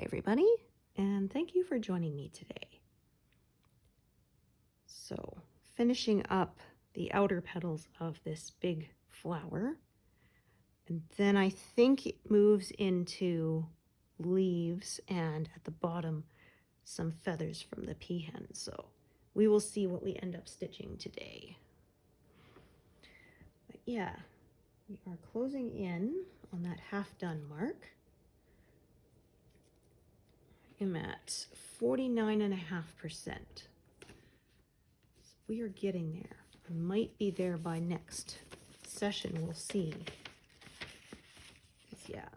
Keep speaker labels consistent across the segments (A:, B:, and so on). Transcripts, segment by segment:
A: everybody, and thank you for joining me today. So, finishing up the outer petals of this big flower, and then I think it moves into leaves and at the bottom some feathers from the peahen. So we will see what we end up stitching today. But yeah, we are closing in on that half done mark. I'm at 49.5%. So we are getting there. I might be there by next session, we'll see. Yeah,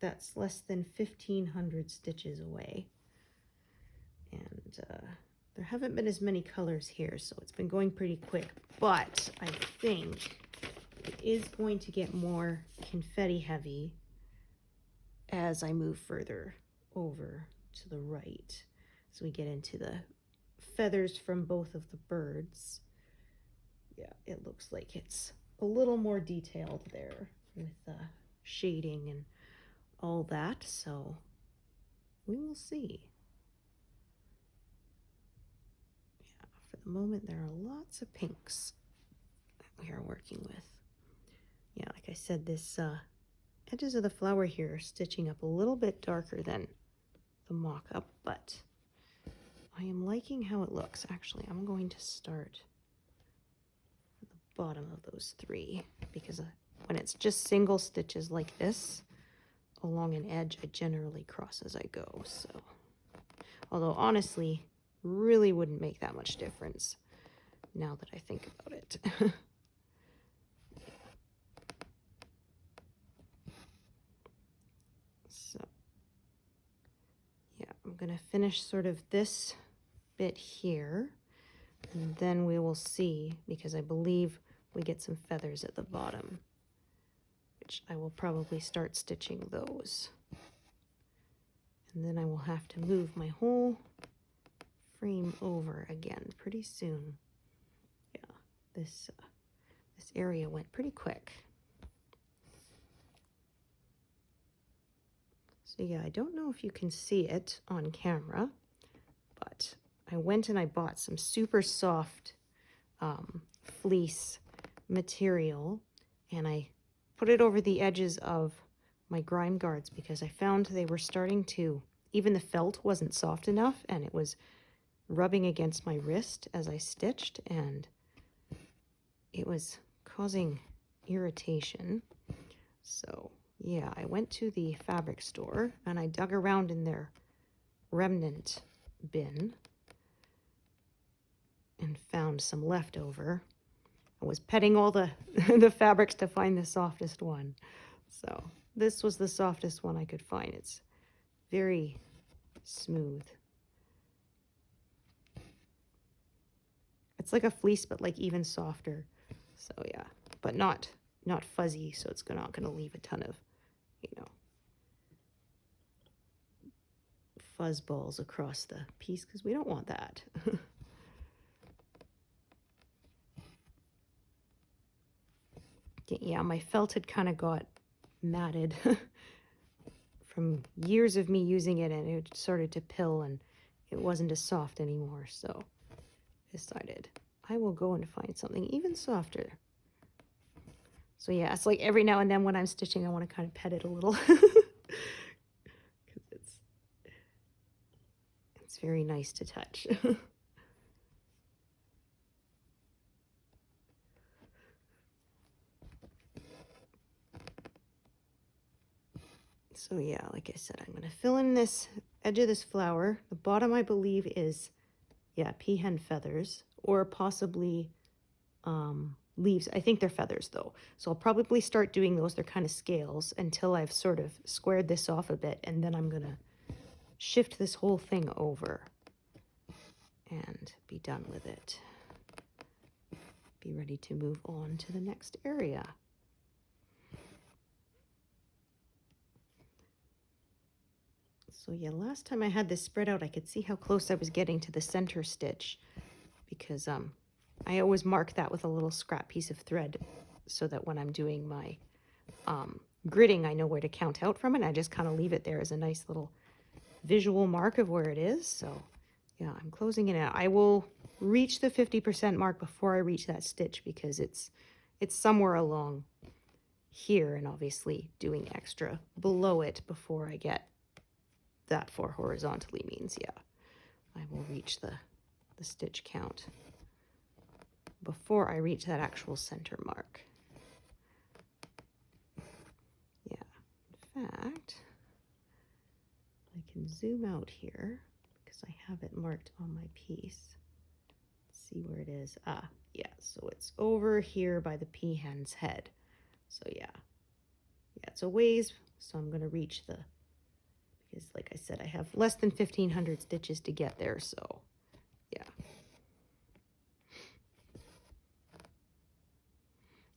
A: that's less than 1,500 stitches away. And there haven't been as many colors here, so it's been going pretty quick. But I think it is going to get more confetti heavy as I move further over to the right. So we get into the feathers from both of the birds. Yeah, it looks like it's a little more detailed there with shading and all that. So we will see. Yeah, for the moment there are lots of pinks that we are working with. Yeah, like I said, this edges of the flower here are stitching up a little bit darker than the mock-up, but I am liking how it looks. Actually, I'm going to start at the bottom of those three, because when it's just single stitches like this along an edge, I generally cross as I go. So, although honestly, really wouldn't make that much difference now that I think about it. So, yeah, I'm gonna finish sort of this bit here, and then we will see, because I believe we get some feathers at the bottom, which I will probably start stitching those. And then I will have to move my whole frame over again pretty soon. Yeah, this area went pretty quick. So yeah, I don't know if you can see it on camera, but I went and I bought some super soft fleece material, and I put it over the edges of my grime guards because I found they were starting to, even the felt wasn't soft enough, and it was rubbing against my wrist as I stitched, and it was causing irritation. So yeah, I went to the fabric store and I dug around in their remnant bin and found some leftover. I was petting all the the fabrics to find the softest one. So this was the softest one I could find. It's very smooth. It's like a fleece, but like even softer. So yeah, but not fuzzy, so it's not gonna leave a ton of, you know, fuzz balls across the piece, because we don't want that. Yeah, my felt had kind of got matted from years of me using it, and it started to pill and it wasn't as soft anymore. So I decided I will go and find something even softer. So yeah, it's like every now and then when I'm stitching, I want to kind of pet it a little. Because it's very nice to touch. So yeah, like I said, I'm going to fill in this edge of this flower. The bottom, I believe, is, yeah, peahen feathers, or possibly leaves. I think they're feathers, though. So I'll probably start doing those. They're kind of scales until I've sort of squared this off a bit, and then I'm going to shift this whole thing over and be done with it. Be ready to move on to the next area. So yeah, last time I had this spread out, I could see how close I was getting to the center stitch, because I always mark that with a little scrap piece of thread so that when I'm doing my gridding, I know where to count out from it. I just kind of leave it there as a nice little visual mark of where it is. So yeah, I'm closing it out. I will reach the 50% mark before I reach that stitch because it's somewhere along here, and obviously doing extra below it before I get that 4 horizontally means, yeah, I will reach the stitch count before I reach that actual center mark. Yeah, in fact, I can zoom out here because I have it marked on my piece. Let's see where it is. Ah, yeah, so it's over here by the peahen's head. So yeah, it's a ways, so I'm going to reach the, because like I said, I have less than 1,500 stitches to get there, so yeah.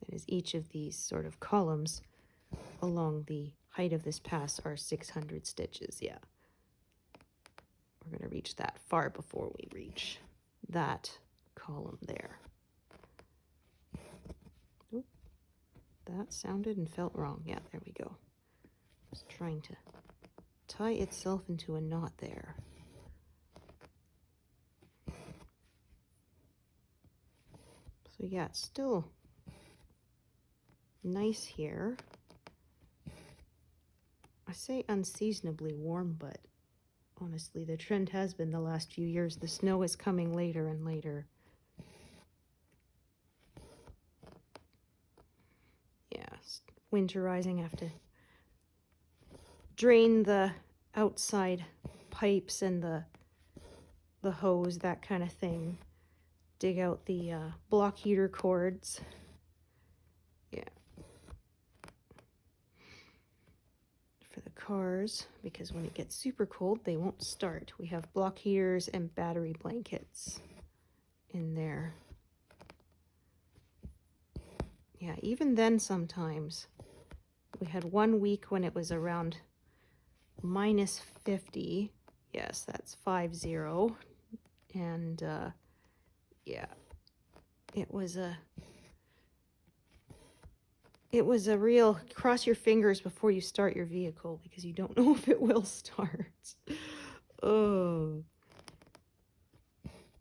A: And as each of these sort of columns along the height of this pass are 600 stitches, yeah. We're going to reach that far before we reach that column there. Oop, that sounded and felt wrong. Yeah, there we go. Just trying to tie itself into a knot there. So yeah, it's still nice here. I say unseasonably warm, but honestly, the trend has been the last few years. The snow is coming later and later. Yeah, winterizing. I have to drain the outside pipes and the hose, that kind of thing. Dig out the block heater cords. Yeah. For the cars, because when it gets super cold, they won't start. We have block heaters and battery blankets in there. Yeah, even then sometimes. We had one week when it was around -50. Yes, that's 50. And yeah, it was a real cross your fingers before you start your vehicle because you don't know if it will start. Oh.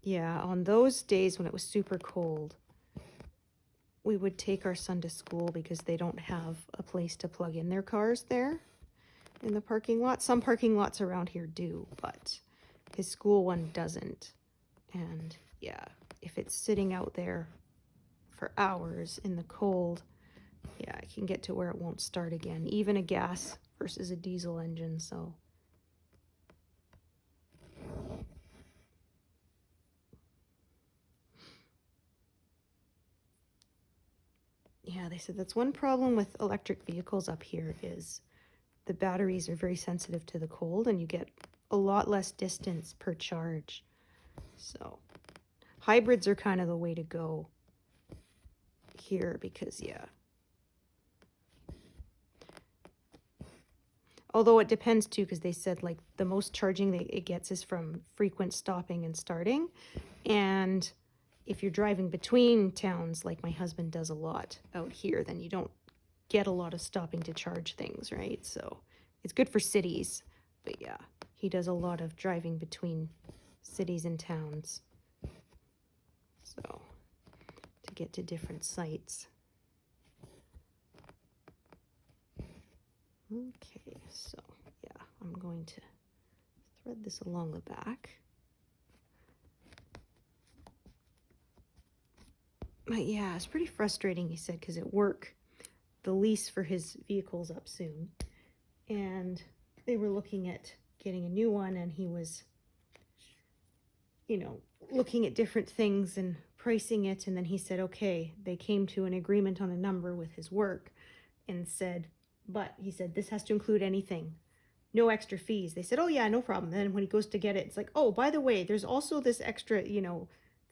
A: Yeah, on those days when it was super cold, we would take our son to school because they don't have a place to plug in their cars there in the parking lot. Some parking lots around here do, but his school one doesn't. And yeah, if it's sitting out there for hours in the cold, yeah, it can get to where it won't start again, even a gas versus a diesel engine. So yeah, they said that's one problem with electric vehicles up here is the batteries are very sensitive to the cold and you get a lot less distance per charge. So hybrids are kind of the way to go here because, yeah. Although it depends too, because they said like the most charging that it gets is from frequent stopping and starting. And if you're driving between towns, like my husband does a lot out here, then you don't get a lot of stopping to charge things, right? So it's good for cities, but yeah, he does a lot of driving between cities and towns. So to get to different sites. Okay, so yeah, I'm going to thread this along the back. But yeah, it's pretty frustrating, he said, because at work, the lease for his vehicle's up soon. And they were looking at getting a new one, and he was, you know, looking at different things and pricing it. And then he said, okay, they came to an agreement on a number with his work and said, but he said, this has to include anything. No extra fees. They said, oh yeah, no problem. Then when he goes to get it, it's like, oh, by the way, there's also this extra, you know,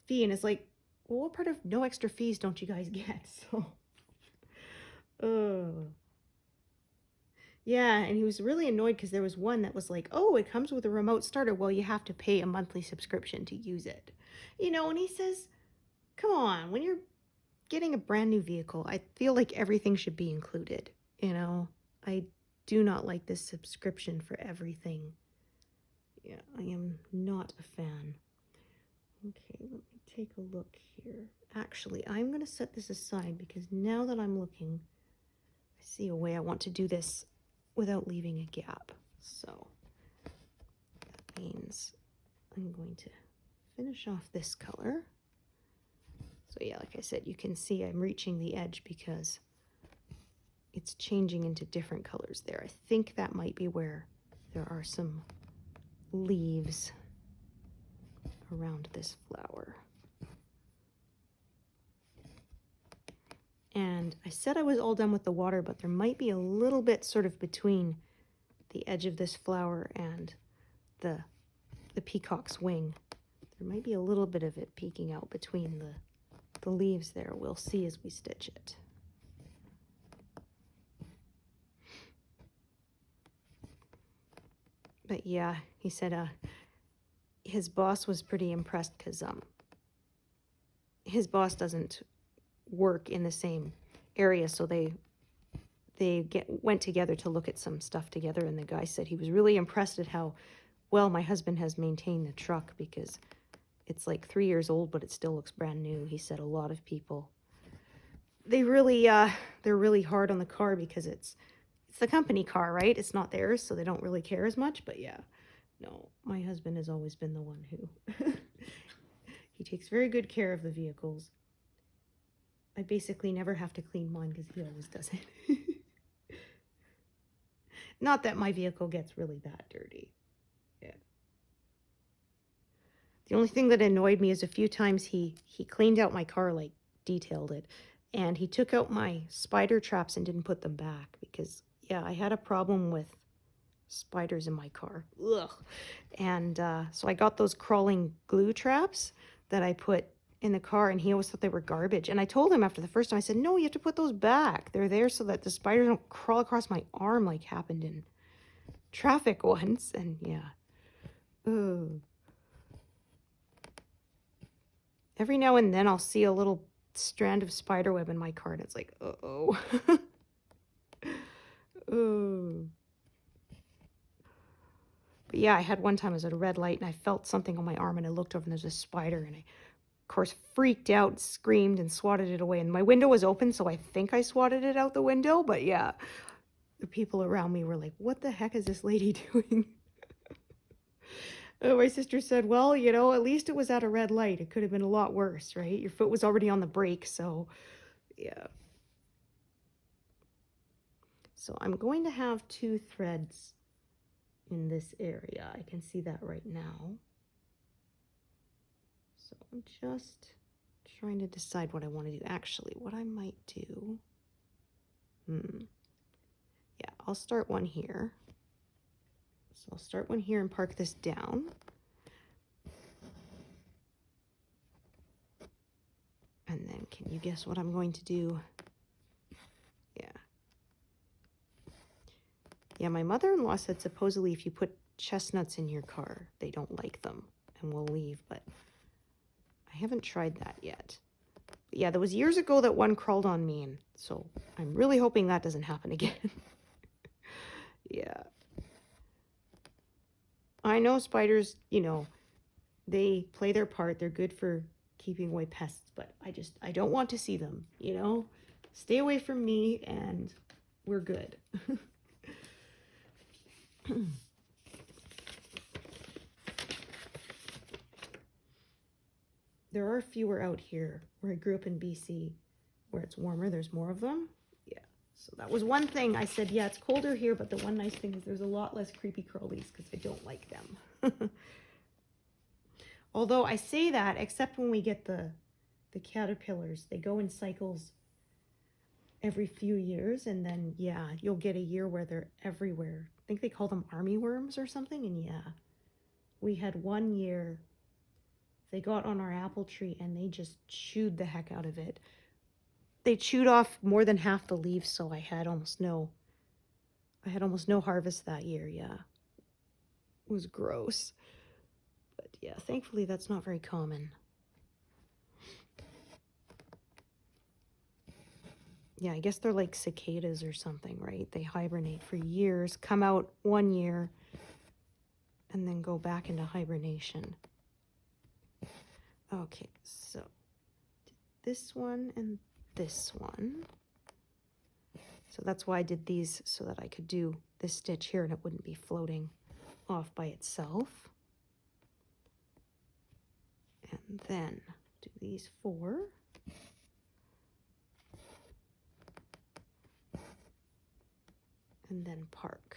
A: fee. And it's like, well, what part of no extra fees don't you guys get? So, yeah, and he was really annoyed because there was one that was like, oh, it comes with a remote starter. Well, you have to pay a monthly subscription to use it. You know, and he says, come on, when you're getting a brand new vehicle, I feel like everything should be included, you know? I do not like this subscription for everything. Yeah, I am not a fan. Okay, let me take a look here. Actually, I'm going to set this aside because now that I'm looking, I see a way I want to do this without leaving a gap. So that means I'm going to finish off this color. So yeah, like I said, you can see I'm reaching the edge because it's changing into different colors there. I think that might be where there are some leaves around this flower. And I said I was all done with the water, but there might be a little bit sort of between the edge of this flower and the peacock's wing. There might be a little bit of it peeking out between the leaves there. We'll see as we stitch it. But yeah, he said his boss was pretty impressed because his boss doesn't work in the same area, so they went together to look at some stuff together, and the guy said he was really impressed at how well my husband has maintained the truck because it's like 3 years old, but it still looks brand new. He said a lot of people, they're really hard on the car because it's the company car, right? It's not theirs, so they don't really care as much. But yeah, no, my husband has always been the one who he takes very good care of the vehicles. I basically never have to clean mine because he always does it. Not that my vehicle gets really that dirty. Yeah. The only thing that annoyed me is a few times he cleaned out my car, like detailed it, and he took out my spider traps and didn't put them back because, yeah, I had a problem with spiders in my car. Ugh. And so I got those crawling glue traps that I put in the car, and he always thought they were garbage. And I told him after the first time, I said, no, you have to put those back. They're there so that the spiders don't crawl across my arm like happened in traffic once. And yeah. Ugh. Every now and then I'll see a little strand of spider web in my car, and it's like, uh-oh. Oh. But yeah, I had one time I was at a red light, and I felt something on my arm, and I looked over, and there's a spider, and I, of course, freaked out, screamed, and swatted it away. And my window was open, so I think I swatted it out the window. But yeah, the people around me were like, what the heck is this lady doing? Oh, my sister said, well, you know, at least it was at a red light. It could have been a lot worse, right? Your foot was already on the brake, so yeah. So I'm going to have 2 threads in this area. I can see that right now. So I'm just trying to decide what I want to do. Actually, what I might do, yeah, I'll start one here. So I'll start one here and park this down. And then can you guess what I'm going to do? Yeah. Yeah, my mother-in-law said supposedly if you put chestnuts in your car, they don't like them and will leave, but I haven't tried that yet. But yeah, that was years ago that one crawled on me, and so I'm really hoping that doesn't happen again. Yeah. I know spiders, you know, they play their part. They're good for keeping away pests, but I don't want to see them, you know? Stay away from me and we're good. There are fewer out here where I grew up in BC, where it's warmer. There's more of them. Yeah. So that was one thing I said, yeah, it's colder here, but the one nice thing is there's a lot less creepy crawlies because I don't like them. Although I say that, except when we get the caterpillars. They go in cycles every few years, and then, yeah, you'll get a year where they're everywhere. I think they call them army worms or something, and yeah. We had one year, they got on our apple tree, and they just chewed the heck out of it. They chewed off more than half the leaves, so I had almost no harvest that year, yeah. It was gross. But yeah, thankfully that's not very common. Yeah, I guess they're like cicadas or something, right? They hibernate for years, come out 1 year, and then go back into hibernation. Okay, so this one and this one. So that's why I did these, so that I could do this stitch here and it wouldn't be floating off by itself. And then do these 4. And then park.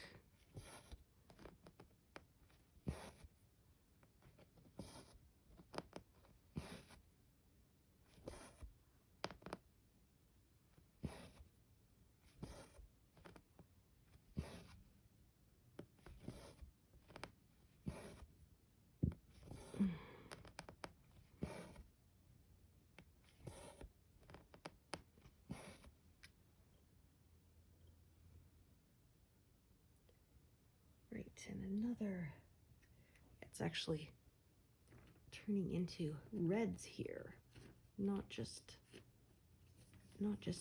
A: Right, and another, it's actually turning into reds here, not just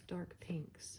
A: dark pinks.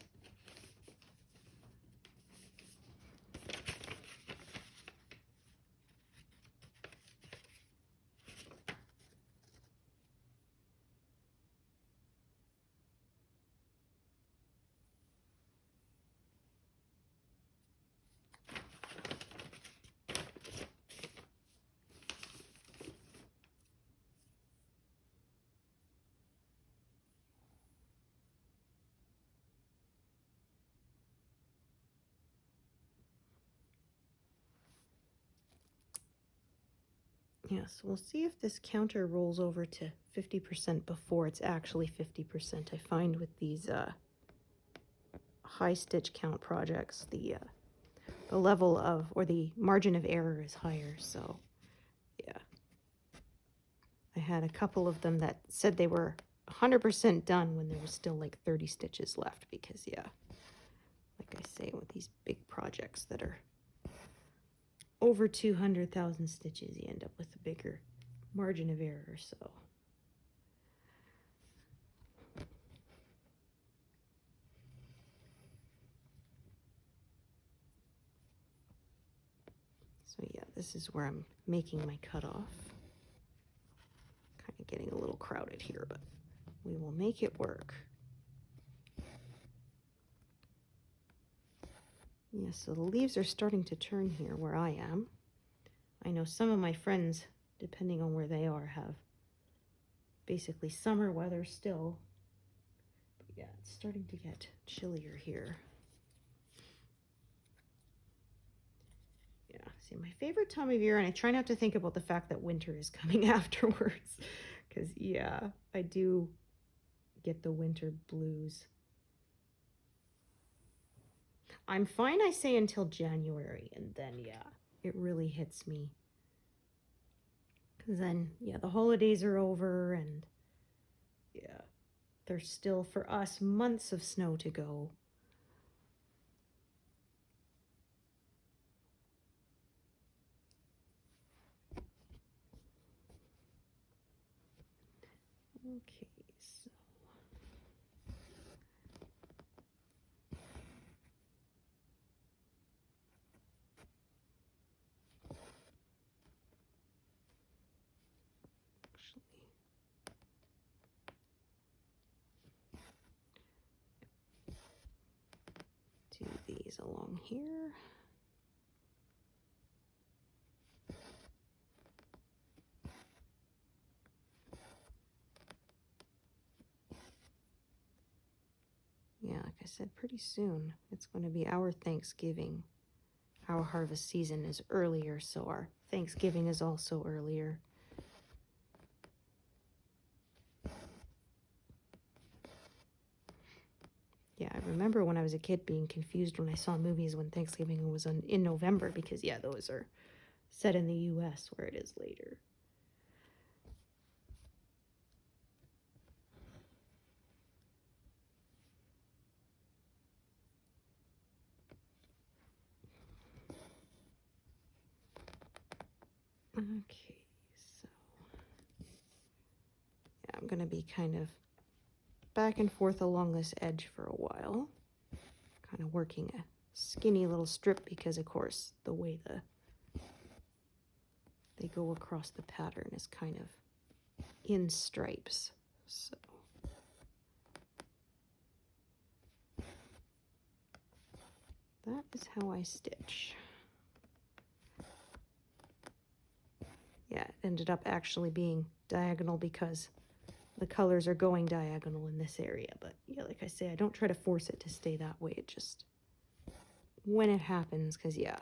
A: Yes, we'll see if this counter rolls over to 50% before it's actually 50%. I find with these high stitch count projects, the level of, or the margin of error is higher, so yeah. I had a couple of them that said they were 100% done when there was still like 30 stitches left, because yeah, like I say, with these big projects that are over 200,000 stitches, you end up with a bigger margin of error. So yeah, this is where I'm making my cutoff. Kind of getting a little crowded here, but we will make it work. Yeah, so the leaves are starting to turn here where I am. I know some of my friends, depending on where they are, have basically summer weather still. But yeah, it's starting to get chillier here. Yeah, see, my favorite time of year, and I try not to think about the fact that winter is coming afterwards, because yeah, I do get the winter blues. I'm fine, I say, until January, and then yeah, it really hits me. Because then, yeah, the holidays are over, and yeah, there's still, for us, months of snow to go. Okay, so do these along here. Yeah, like I said, pretty soon it's going to be our Thanksgiving. Our harvest season is earlier, so our Thanksgiving is also earlier. Yeah, I remember when I was a kid being confused when I saw movies when Thanksgiving was in November, because yeah, those are set in the US where it is later. Okay, so yeah, I'm going to be kind of back and forth along this edge for a while, kind of working a skinny little strip because, of course, the way they go across the pattern is kind of in stripes. So that is how I stitch. Yeah, it ended up actually being diagonal because the colors are going diagonal in this area. But yeah, like I say, I don't try to force it to stay that way. It just, when it happens, because yeah,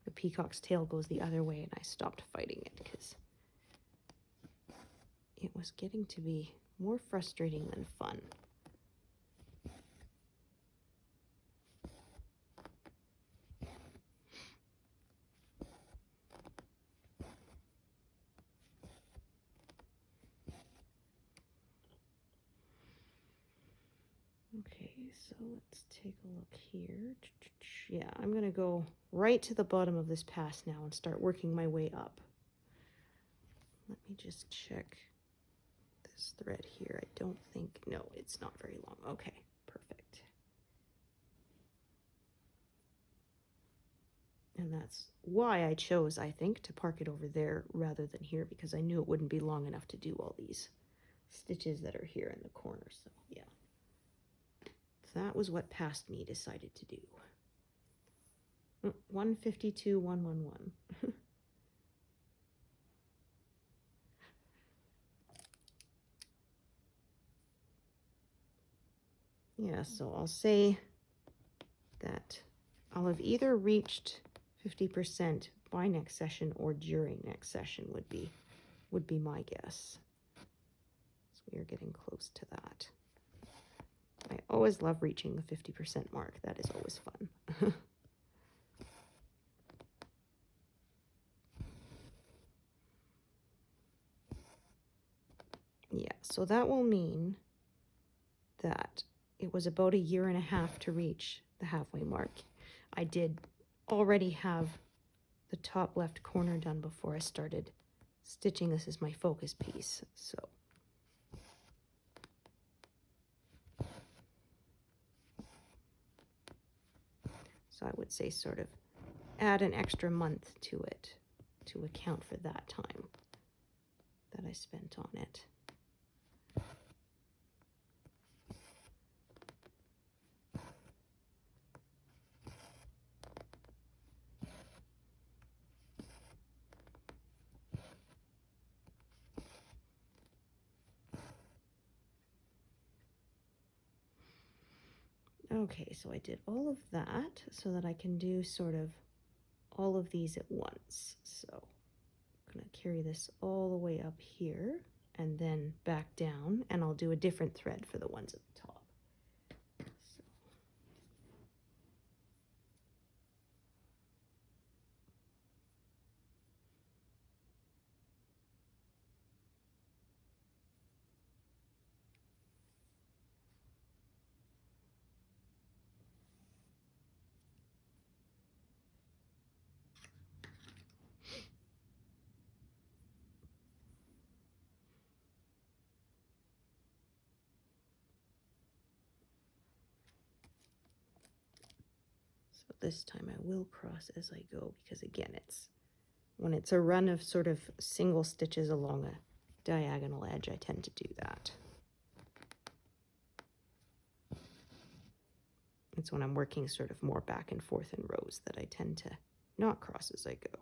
A: the peacock's tail goes the other way and I stopped fighting it because it was getting to be more frustrating than fun. Okay, so let's take a look here. Yeah, I'm going to go right to the bottom of this pass now and start working my way up. Let me just check this thread here. I don't think, no, it's not very long. Okay, perfect. And that's why I chose, I think, to park it over there rather than here, because I knew it wouldn't be long enough to do all these stitches that are here in the corner. So yeah, that was what past me decided to do. 152, 111. Yeah, so I'll say that I'll have either reached 50% by next session or during next session would be my guess. So we are getting close to that. I always love reaching the 50% mark. That is always fun. Yeah, so that will mean that it was about 1.5 years to reach the halfway mark. I did already have the top left corner done before I started stitching this as my focus piece. So I would say sort of add an extra month to it to account for that time that I spent on it. Okay, so I did all of that so that I can do sort of all of these at once. So I'm going to carry this all the way up here and then back down, and I'll do a different thread for the ones at the top. So this time I will cross as I go, because again, it's when it's a run of sort of single stitches along a diagonal edge, I tend to do that. It's when I'm working sort of more back and forth in rows that I tend to not cross as I go.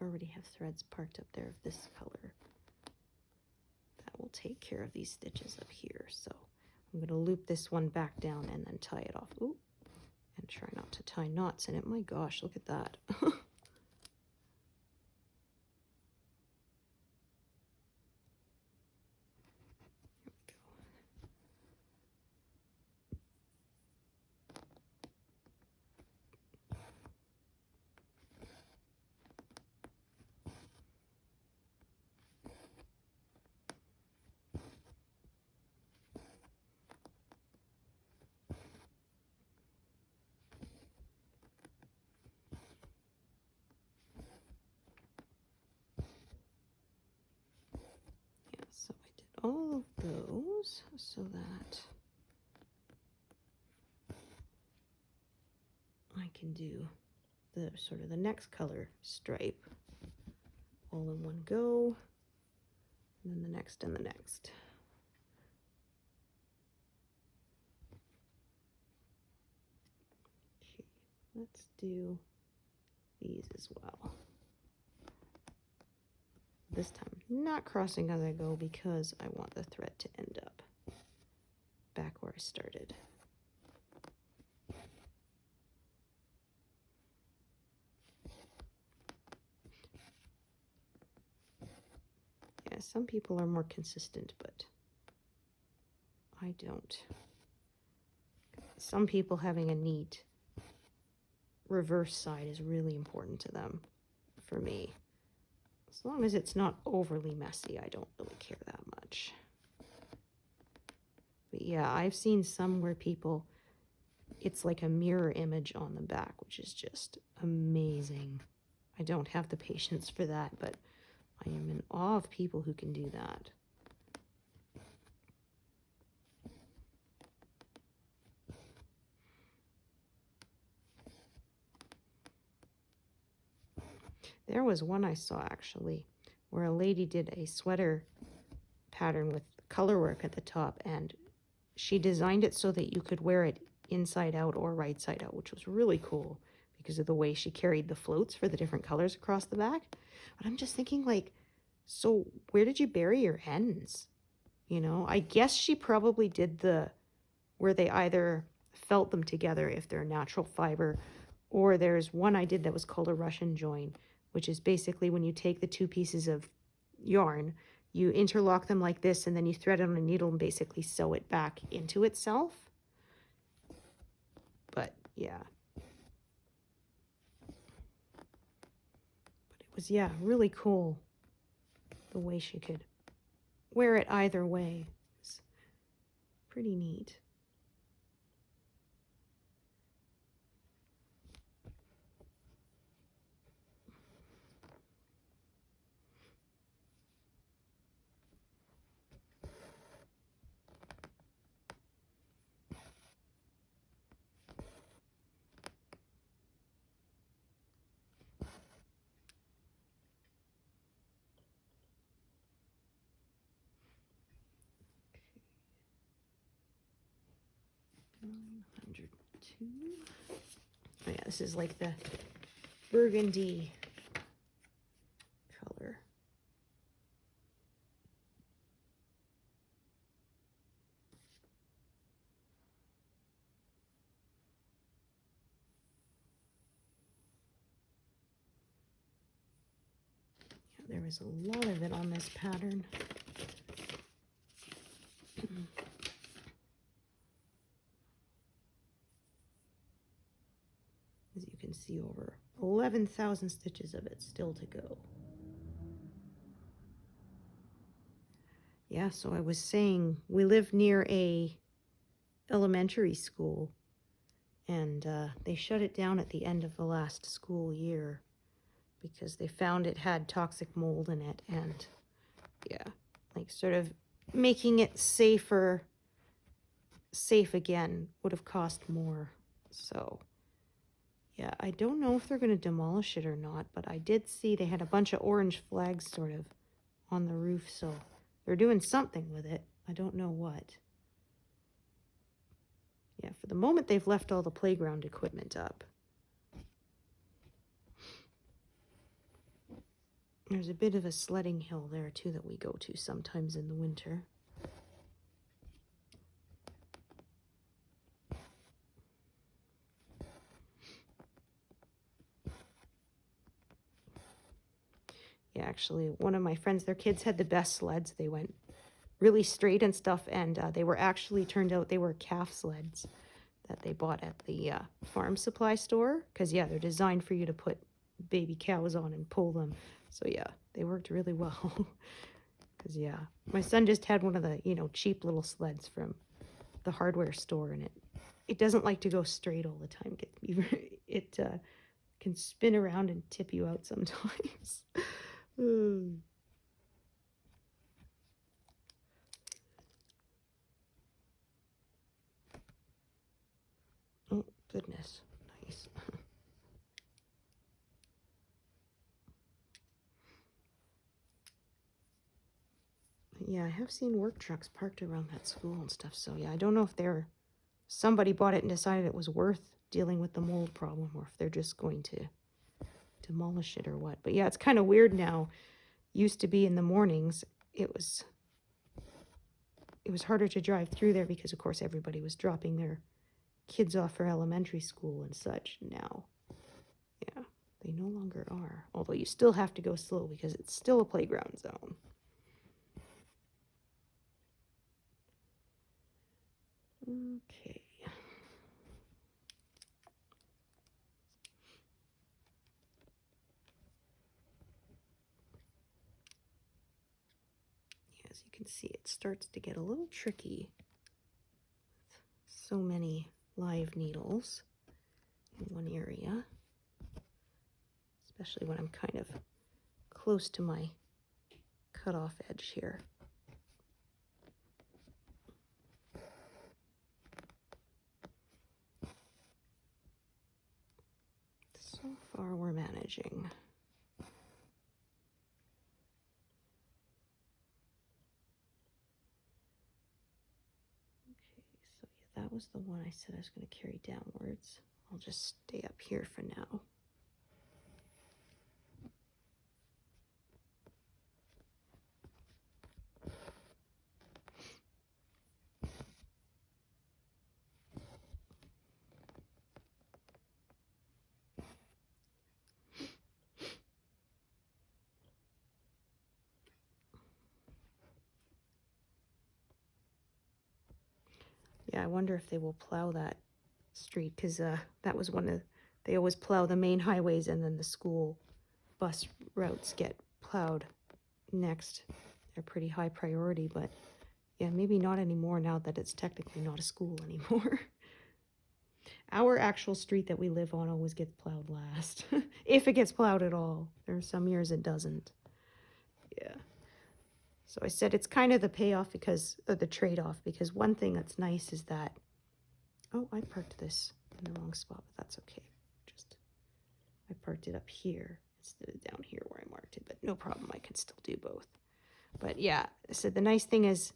A: I already have threads parked up there of this color. That will take care of these stitches up here. So I'm going to loop this one back down and then tie it off. Ooh, and try not to tie knots in it. My gosh, look at that. So I did all of those so that I can do the sort of the next color stripe all in one go, and then the next and the next. Okay, let's do these as well. This time, not crossing as I go because I want the thread to end up back where I started. Yeah, some people are more consistent, but I don't. Some people having a neat reverse side is really important to them. For me, as long as it's not overly messy, I don't really care that much. But yeah, I've seen some where people, it's like a mirror image on the back, which is just amazing. I don't have the patience for that, but I am in awe of people who can do that. There was one I saw actually where a lady did a sweater pattern with color work at the top, and she designed it so that you could wear it inside out or right side out, which was really cool because of the way she carried the floats for the different colors across the back. But I'm just thinking, like, so where did you bury your ends? You know, I guess she probably did the where they either felt them together if they're natural fiber, or there's one I did that was called a Russian join, which is basically when you take the two pieces of yarn, you interlock them like this, and then you thread it on a needle and basically sew it back into itself. But yeah. But it was, yeah, really cool the way she could wear it either way. It's pretty neat. Oh yeah, this is like the burgundy color. Yeah, there was a lot of it on this pattern. As you can see, over 11,000 stitches of it still to go. Yeah, so I was saying we live near a elementary school, and they shut it down at the end of the last school year because they found it had toxic mold in it, and yeah, like sort of making it safe again would have cost more. So yeah, I don't know if they're going to demolish it or not, but I did see they had a bunch of orange flags sort of on the roof, so they're doing something with it. I don't know what. Yeah, for the moment they've left all the playground equipment up. There's a bit of a sledding hill there too that we go to sometimes in the winter. Yeah, actually, one of my friends, their kids had the best sleds. They went really straight and stuff, and they were actually, turned out they were calf sleds that they bought at the farm supply store. Because, yeah, they're designed for you to put baby cows on and pull them. So, yeah, they worked really well. Because, yeah, my son just had one of the, you know, cheap little sleds from the hardware store, and it doesn't like to go straight all the time. It can spin around and tip you out sometimes. Oh, goodness. Nice. Yeah, I have seen work trucks parked around that school and stuff. So, yeah, I don't know if somebody bought it and decided it was worth dealing with the mold problem, or if they're just going to demolish it or what. But, yeah, it's kind of weird now. Used to be in the mornings, it was harder to drive through there because, of course, everybody was dropping their kids off for elementary school and such. Now, yeah, they no longer are. Although you still have to go slow because it's still a playground zone. Okay. As you can see, it starts to get a little tricky with so many live needles in one area, especially when I'm kind of close to my cutoff edge here. So far, we're managing. That was the one I said I was going to carry downwards. I'll just stay up here for now. Yeah, I wonder if they will plow that street, because that was they always plow the main highways, and then the school bus routes get plowed next. They're pretty high priority, but yeah, maybe not anymore now that it's technically not a school anymore. Our actual street that we live on always gets plowed last, if it gets plowed at all. There are some years it doesn't. Yeah. So I said it's kind of the payoff the trade-off, because one thing that's nice is that, oh, I parked this in the wrong spot, but that's okay. I parked it up here instead of down here where I marked it, but no problem, I can still do both. But yeah, I said the nice thing is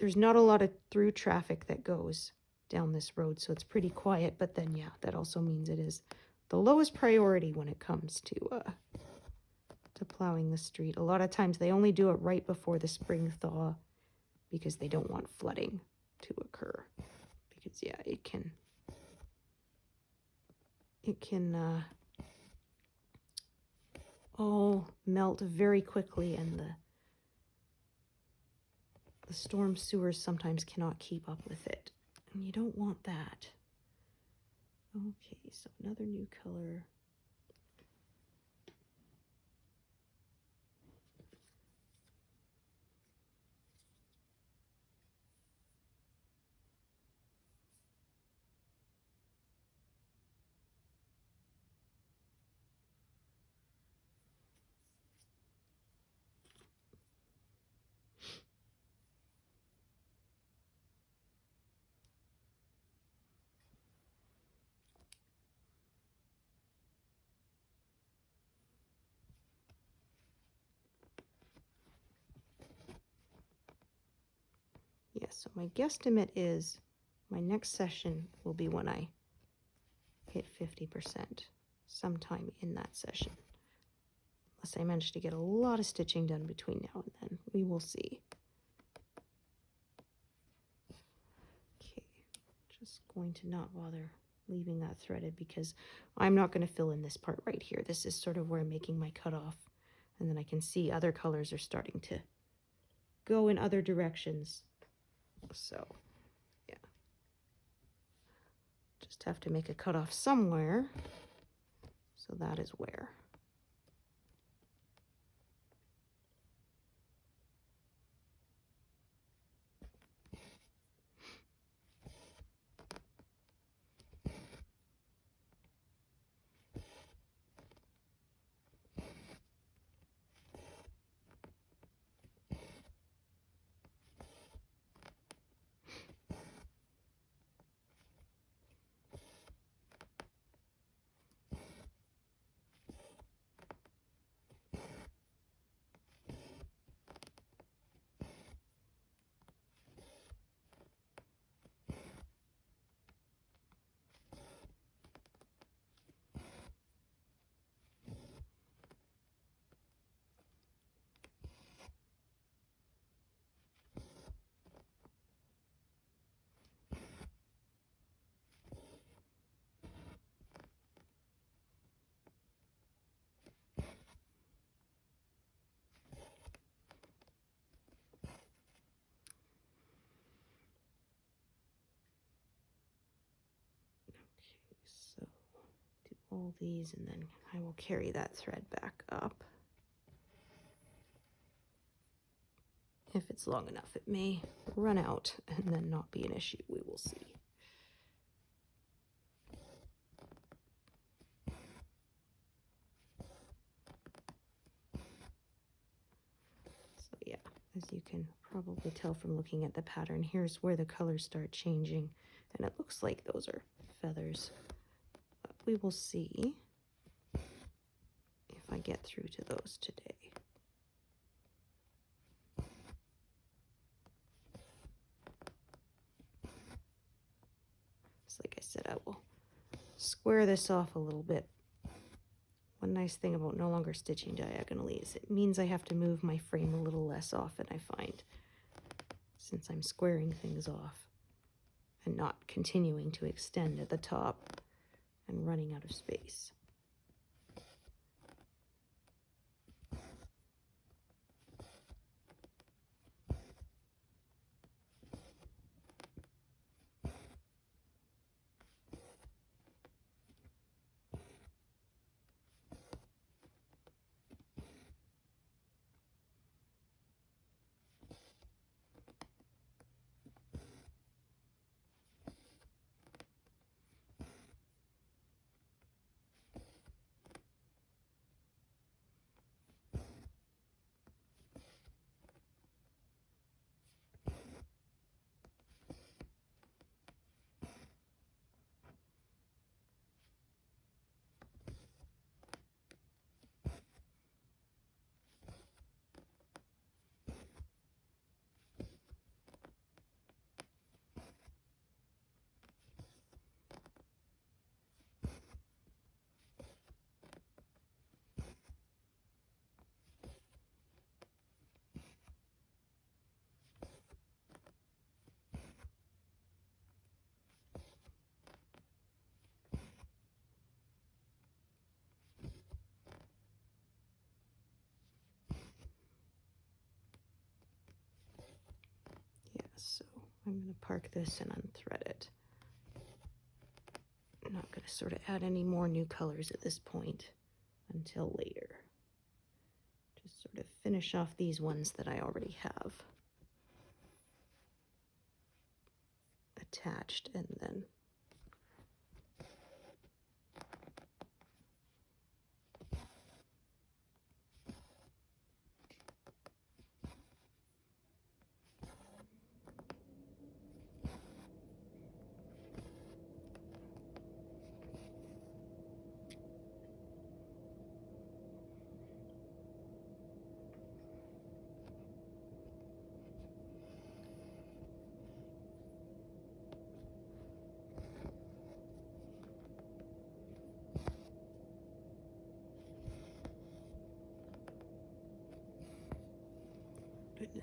A: there's not a lot of through traffic that goes down this road, so it's pretty quiet, but then yeah, that also means it is the lowest priority when it comes to plowing the street. A lot of times they only do it right before the spring thaw because they don't want flooding to occur. Because yeah, it can all melt very quickly, and the storm sewers sometimes cannot keep up with it, and you don't want that. Okay, so another new color. Yeah, so my guesstimate is my next session will be when I hit 50%, sometime in that session. Unless I manage to get a lot of stitching done between now and then. We will see. Okay, just going to not bother leaving that threaded because I'm not going to fill in this part right here. This is sort of where I'm making my cutoff. And then I can see other colors are starting to go in other directions. So, yeah. Just have to make a cutoff somewhere. So that is where. So do all these and then I will carry that thread back up. If it's long enough, it may run out and then not be an issue. We will see. So yeah, as you can probably tell from looking at the pattern, here's where the colors start changing. And it looks like those are feathers. But we will see if I get through to those today. So like I said, I will square this off a little bit. One nice thing about no longer stitching diagonally is it means I have to move my frame a little less often, I find, since I'm squaring things off and not continuing to extend at the top and running out of space. So I'm going to park this and unthread it. I'm not going to sort of add any more new colors at this point until later. Just sort of finish off these ones that I already have attached and then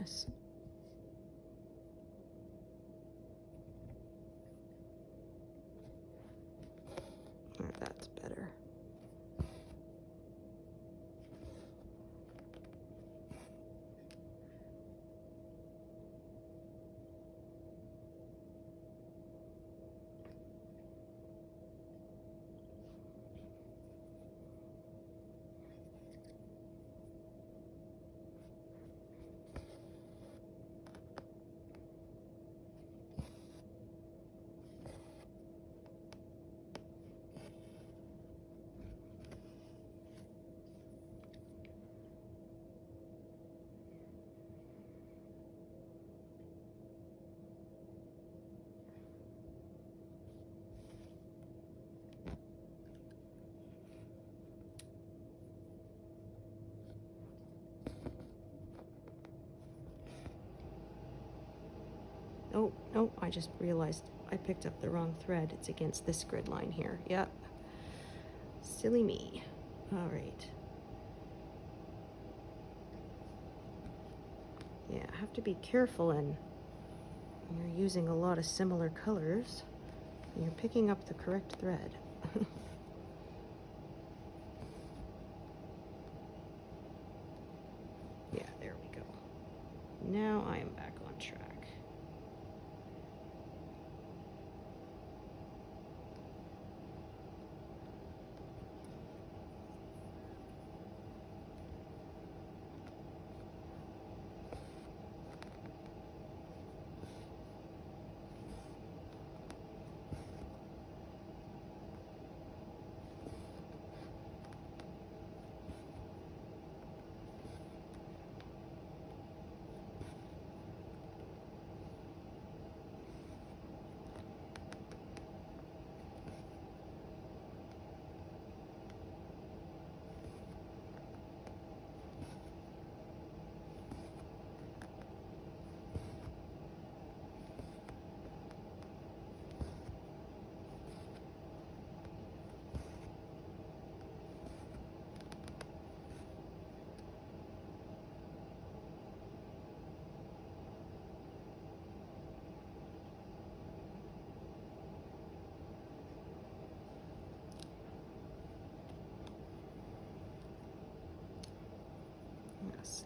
A: this. That's better. Oh, no, I just realized I picked up the wrong thread. It's against this grid line here. Yep. Silly me. All right. Yeah, I have to be careful when you're using a lot of similar colors. And you're picking up the correct thread. Yeah, there we go. Now I am back on track.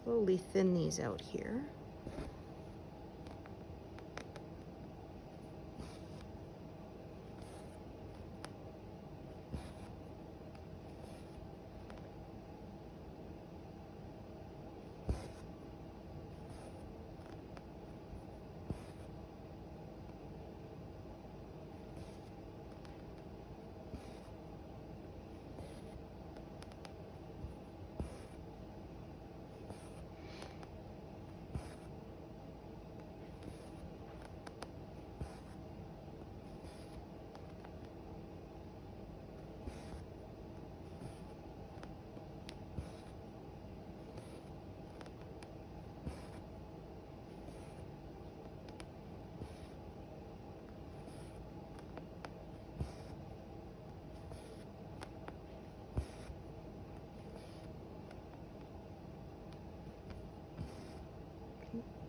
A: Slowly thin these out here.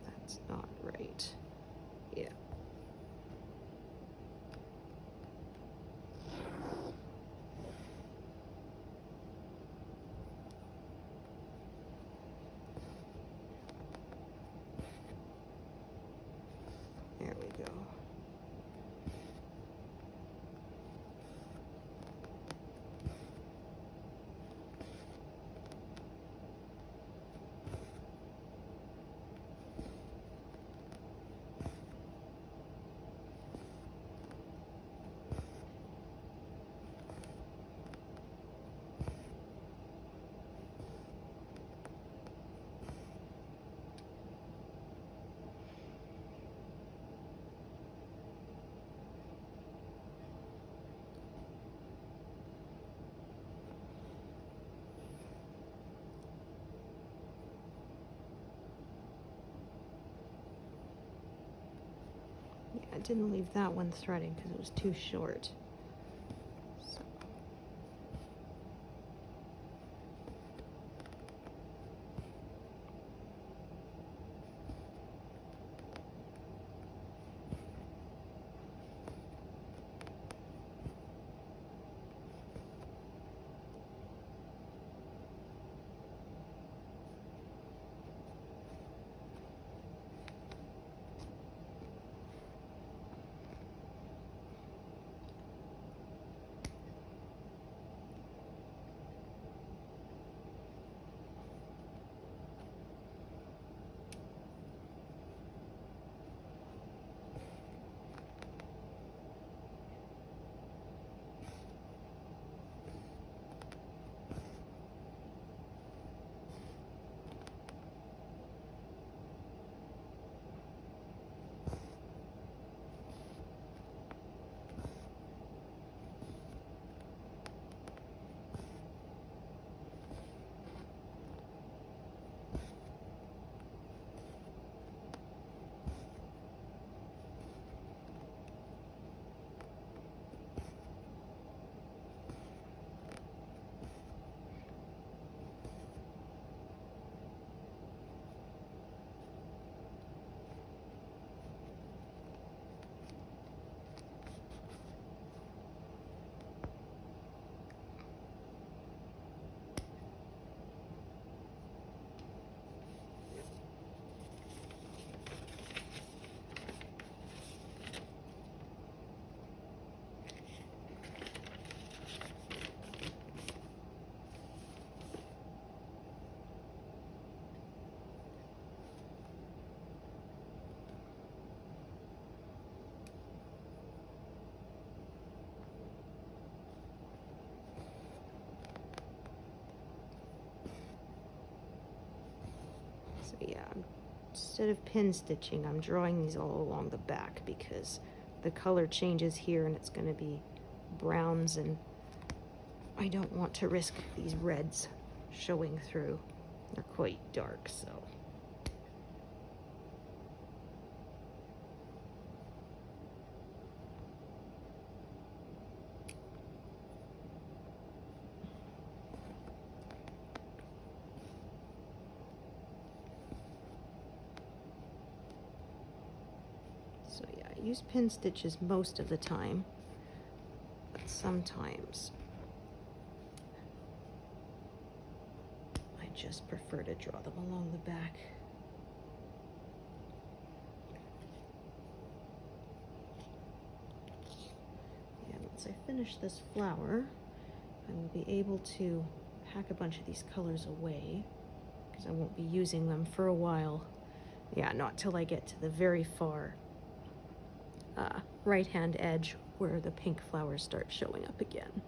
A: That's not right. Yeah. There we go. I didn't leave that one threading because it was too short. So. Yeah, instead of pin stitching, I'm drawing these all along the back because the color changes here and it's going to be browns, and I don't want to risk these reds showing through. They're quite dark, so. So yeah, I use pin stitches most of the time, but sometimes I just prefer to draw them along the back. And once I finish this flower, I will be able to pack a bunch of these colors away because I won't be using them for a while. Yeah, not till I get to the very far right-hand edge where the pink flowers start showing up again.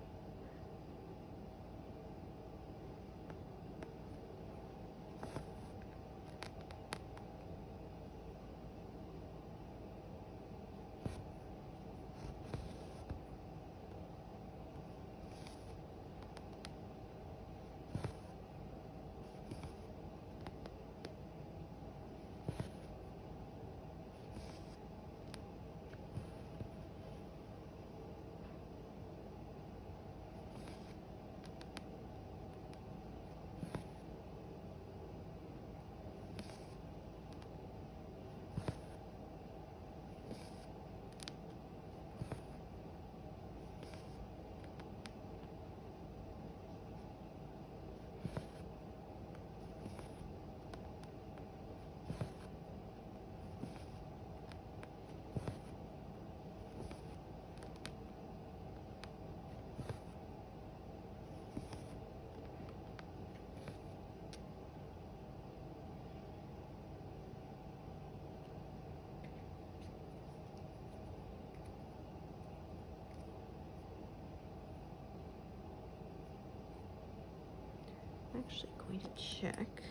A: I'm actually going to check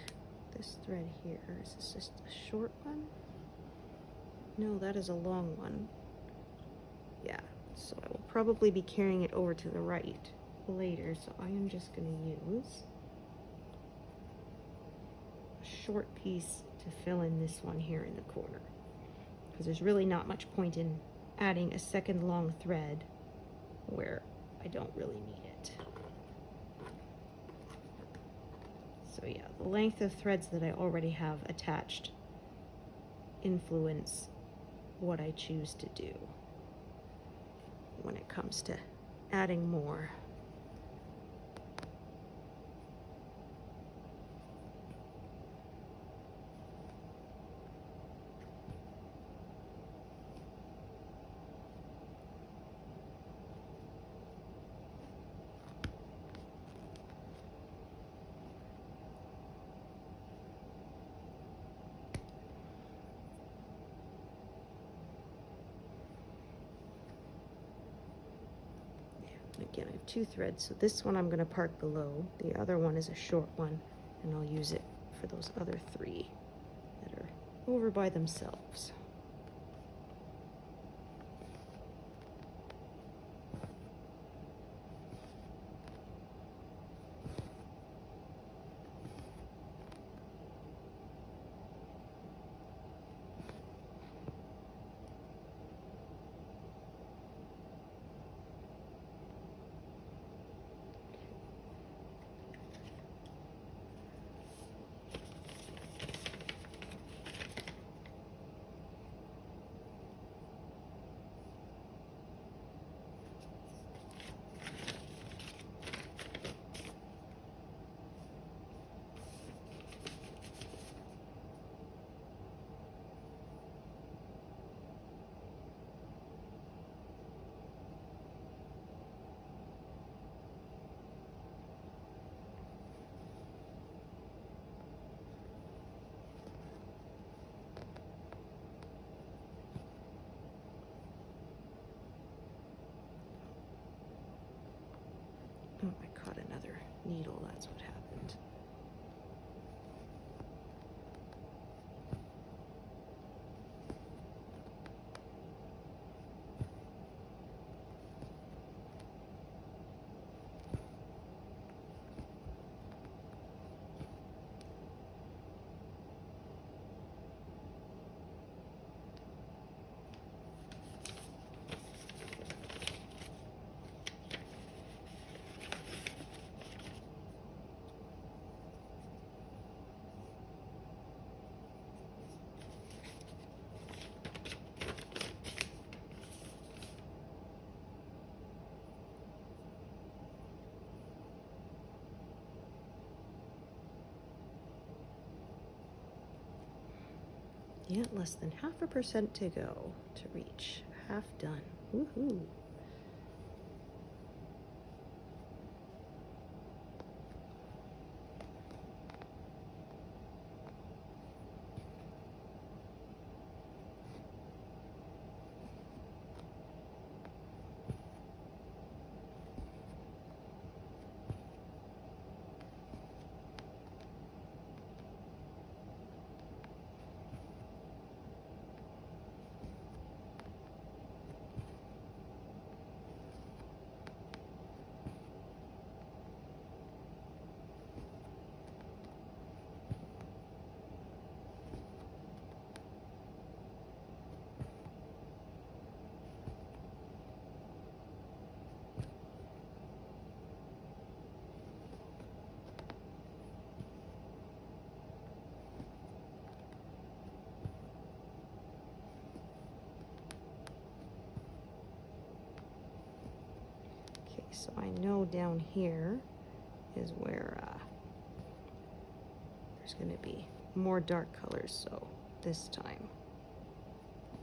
A: this thread here. Is this just a short one? No, that is a long one. Yeah, so I will probably be carrying it over to the right later, so I am just going to use a short piece to fill in this one here in the corner, because there's really not much point in adding a second long thread where I don't really need it. So yeah, the length of threads that I already have attached influence what I choose to do when it comes to adding more. Again, I have two threads, so this one I'm going to park below. The other one is a short one, and I'll use it for those other three that are over by themselves. Oh, I caught another needle, that's what happened. Yeah, less than 0.5% to go to reach. Half done. Woohoo! Okay, so I know down here is where there's going to be more dark colors, so this time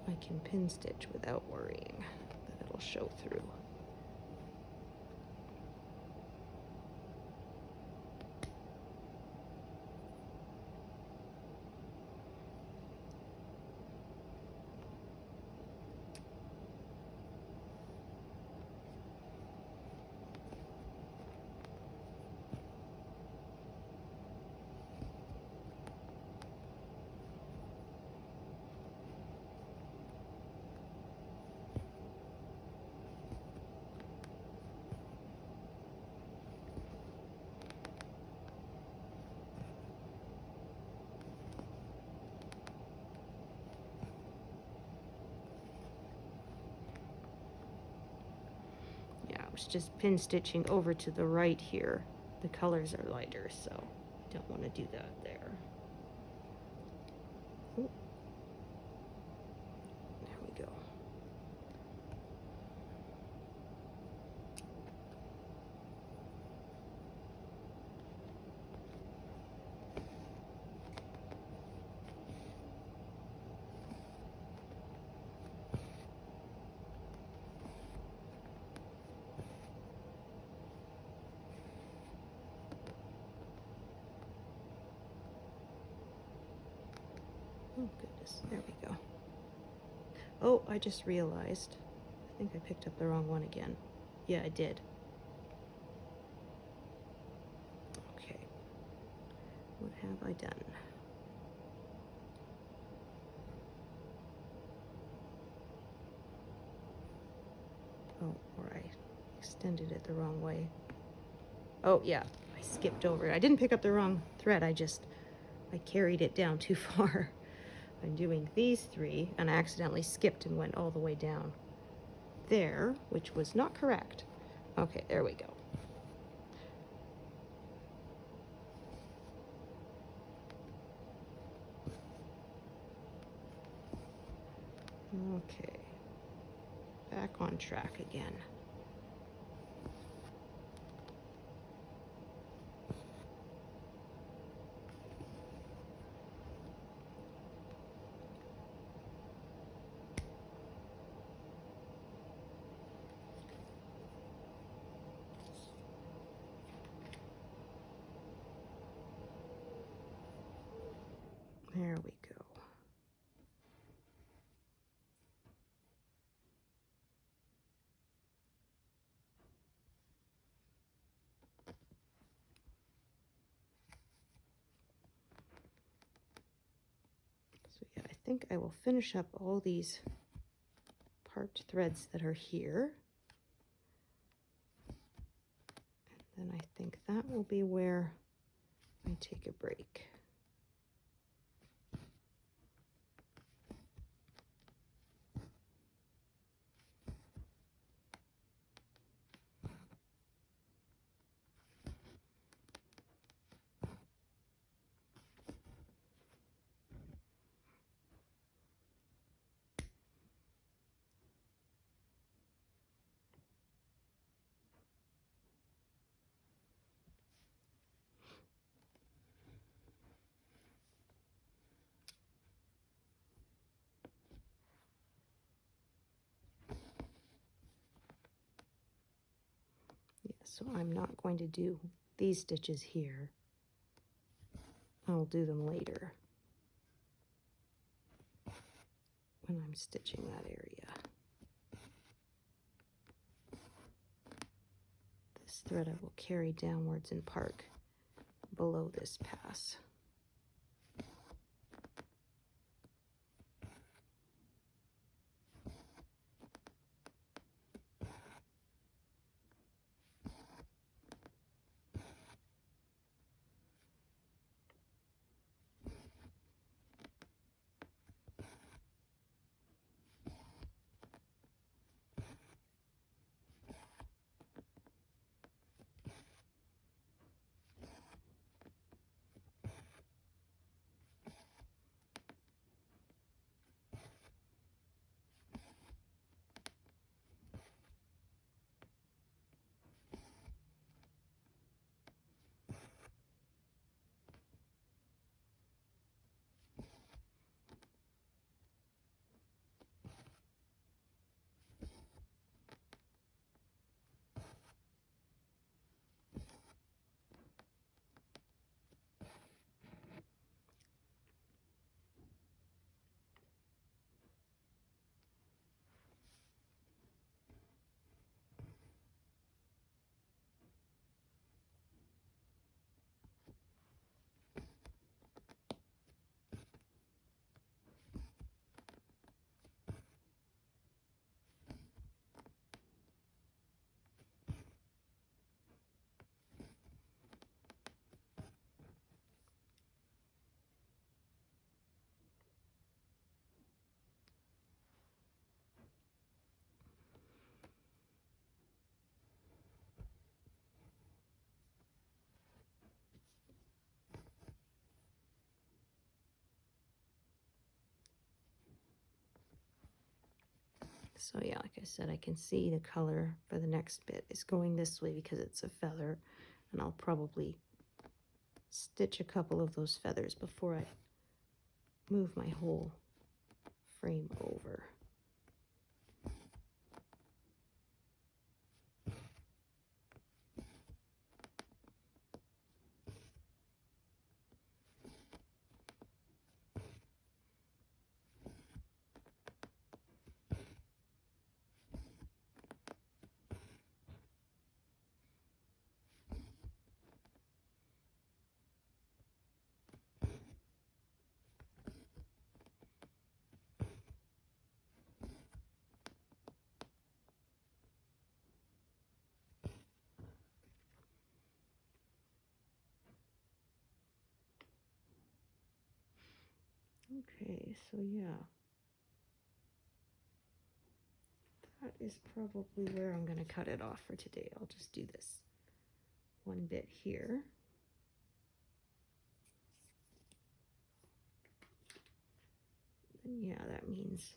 A: I can pin stitch without worrying that it'll show through. I was just pin stitching over to the right here. The colors are lighter, so don't want to do that there. Ooh. There we go. Oh goodness, there we go. Oh, I just realized. I think I picked up the wrong one again. Yeah, I did. Okay. What have I done? Oh, or I extended it the wrong way. Oh, yeah, I skipped over it. I didn't pick up the wrong thread. I carried it down too far. I'm doing these three, and I accidentally skipped and went all the way down there, which was not correct. Okay, there we go. Okay, back on track again. There we go. So yeah, I think I will finish up all these part threads that are here. And then I think that will be where I take a break. So I'm not going to do these stitches here. I'll do them later when I'm stitching that area. This thread I will carry downwards and park below this pass. So yeah, like I said, I can see the color for the next bit is going this way because it's a feather, and I'll probably stitch a couple of those feathers before I move my whole frame over. Okay, so yeah, that is probably where I'm going to cut it off for today. I'll just do this one bit here. And yeah, that means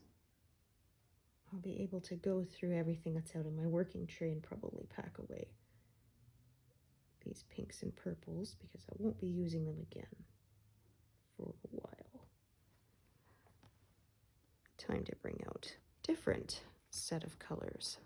A: I'll be able to go through everything that's out in my working tray and probably pack away these pinks and purples because I won't be using them again for a while. Time to bring out a different set of colors.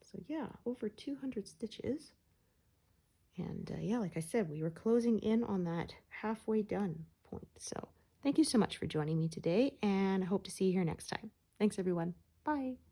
A: So yeah, over 200 stitches. And yeah, like I said, we were closing in on that halfway done point. So thank you so much for joining me today, and I hope to see you here next time. Thanks, everyone. Bye.